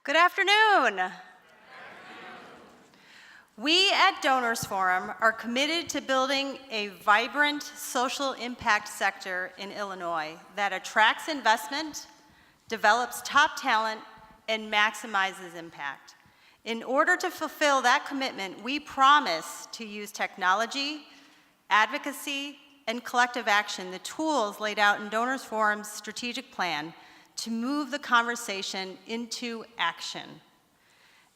Good afternoon. We at Donors Forum are committed to building a vibrant social impact sector in Illinois that attracts investment, develops top talent, and maximizes impact. In order to fulfill that commitment, we promise to use technology, advocacy, and collective action, the tools laid out in Donors Forum's strategic plan, to move the conversation into action.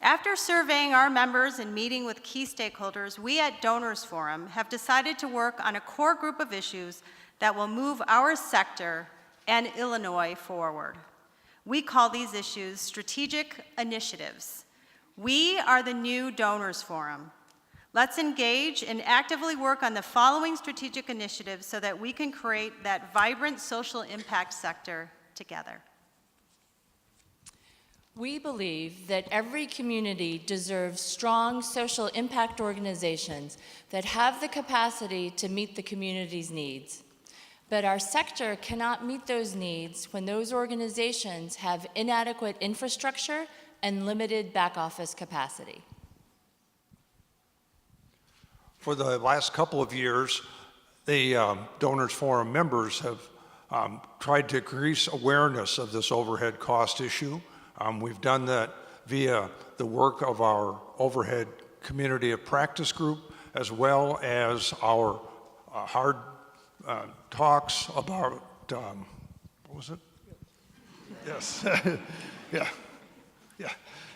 After surveying our members and meeting with key stakeholders, we at Donors Forum have decided to work on a core group of issues that will move our sector and Illinois forward. We call these issues strategic initiatives. We are the new Donors Forum. Let's engage and actively work on the following strategic initiatives so that we can create that vibrant social impact sector together. We believe that every community deserves strong social impact organizations that have the capacity to meet the community's needs. But our sector cannot meet those needs when those organizations have inadequate infrastructure and limited back office capacity. For the last couple of years, the Donors Forum members have tried to increase awareness of this overhead cost issue. We've done that via the work of our overhead community of practice group, as well as our hard talks about, what was it? Yes,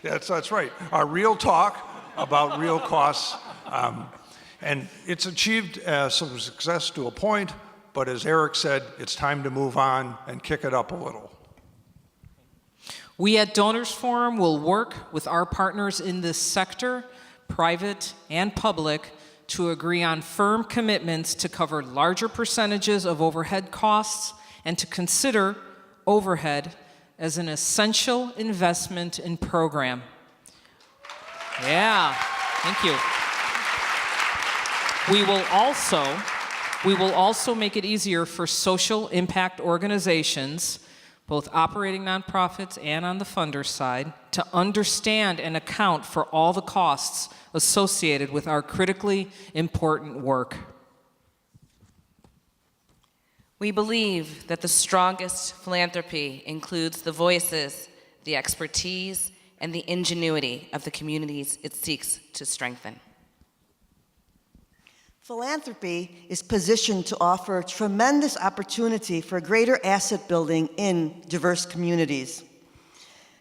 that's right. Our real talk about real costs. And it's achieved some success to a point, but as Eric said, it's time to move on and kick it up a little. We at Donors Forum will work with our partners in this sector, private and public, to agree on firm commitments to cover larger percentages of overhead costs and to consider overhead as an essential investment in program. Yeah, thank you. We will also make it easier for social impact organizations, both operating nonprofits and on the funder side, to understand and account for all the costs associated with our critically important work. We believe that the strongest philanthropy includes the voices, the expertise, and the ingenuity of the communities it seeks to strengthen. Philanthropy is positioned to offer tremendous opportunity for greater asset building in diverse communities.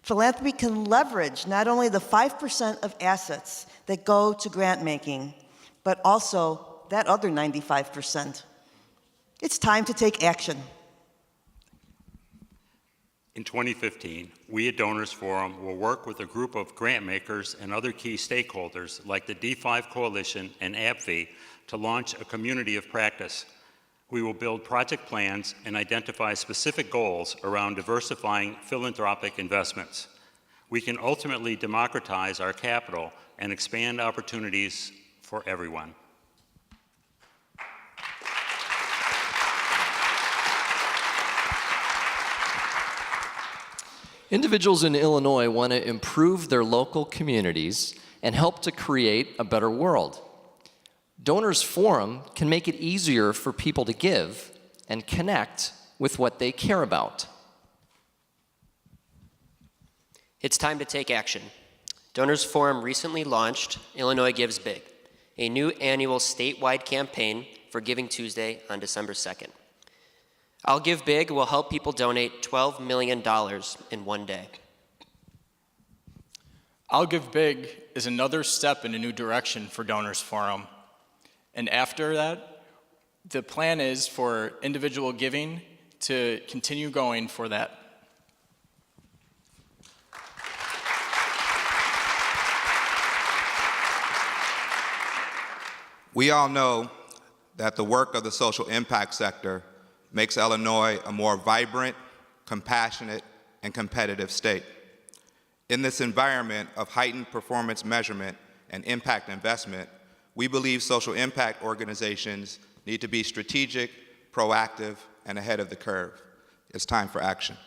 Philanthropy can leverage not only the 5% of assets that go to grant making, but also that other 95%. It's time to take action. In 2015, we at Donors Forum will work with a group of grant makers and other key stakeholders like the D5 Coalition and AbbVie to launch a community of practice. We will build project plans and identify specific goals around diversifying philanthropic investments. We can ultimately democratize our capital and expand opportunities for everyone. Individuals in Illinois want to improve their local communities and help to create a better world. Donors Forum can make it easier for people to give and connect with what they care about. It's time to take action. Donors Forum recently launched Illinois Gives Big, a new annual statewide campaign for Giving Tuesday on December 2nd. I'll Give Big will help people donate $12 million in one day. I'll Give Big is another step in a new direction for Donors Forum. And after that, the plan is for individual giving to continue going for that. We all know that the work of the social impact sector makes Illinois a more vibrant, compassionate, and competitive state. In this environment of heightened performance measurement and impact investment, we believe social impact organizations need to be strategic, proactive, and ahead of the curve. It's time for action.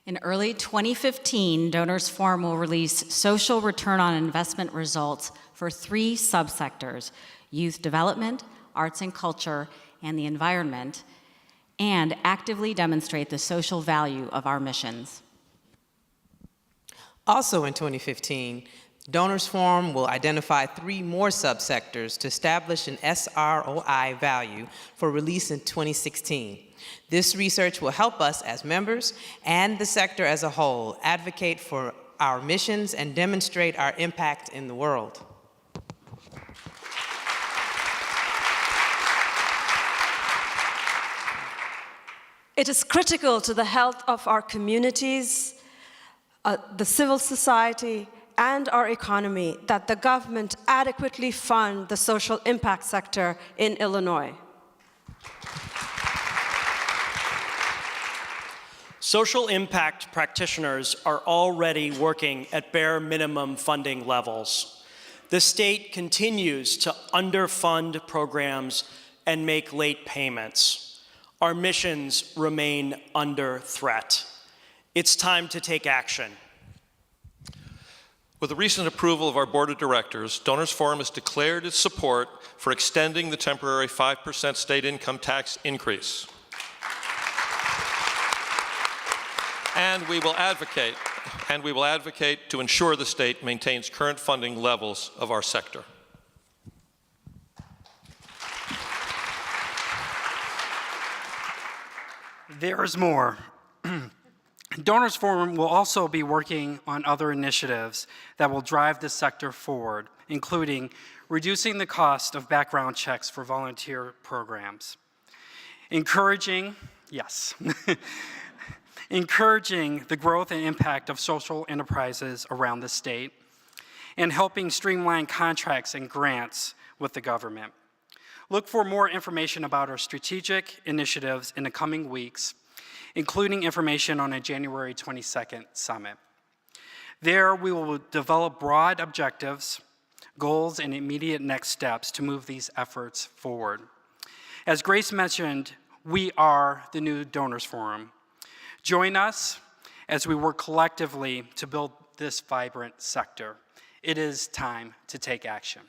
In early 2015, Donors Forum will release social return on investment results for 3 subsectors: youth development, arts and culture, and the environment, and actively demonstrate the social value of our missions. Also in 2015, Donors Forum will identify 3 more subsectors to establish an SROI value for release in 2016. This research will help us as members and the sector as a whole advocate for our missions and demonstrate our impact in the world. It is critical to the health of our communities, the civil society, and our economy that the government adequately fund the social impact sector in Illinois. Social impact practitioners are already working at bare minimum funding levels. The state continues to underfund programs and make late payments. Our missions remain under threat. It's time to take action. With the recent approval of our board of directors, Donors Forum has declared its support for extending the temporary 5% state income tax increase. And we will advocate to ensure the state maintains current funding levels of our sector. There's more. Donors Forum will also be working on other initiatives that will drive this sector forward, including reducing the cost of background checks for volunteer programs, encouraging the growth and impact of social enterprises around the state, and helping streamline contracts and grants with the government. Look for more information about our strategic initiatives in the coming weeks, including information on a January 22nd summit. There, we will develop broad objectives, goals, and immediate next steps to move these efforts forward. As Grace mentioned, we are the new Donors Forum. Join us as we work collectively to build this vibrant sector. It is time to take action.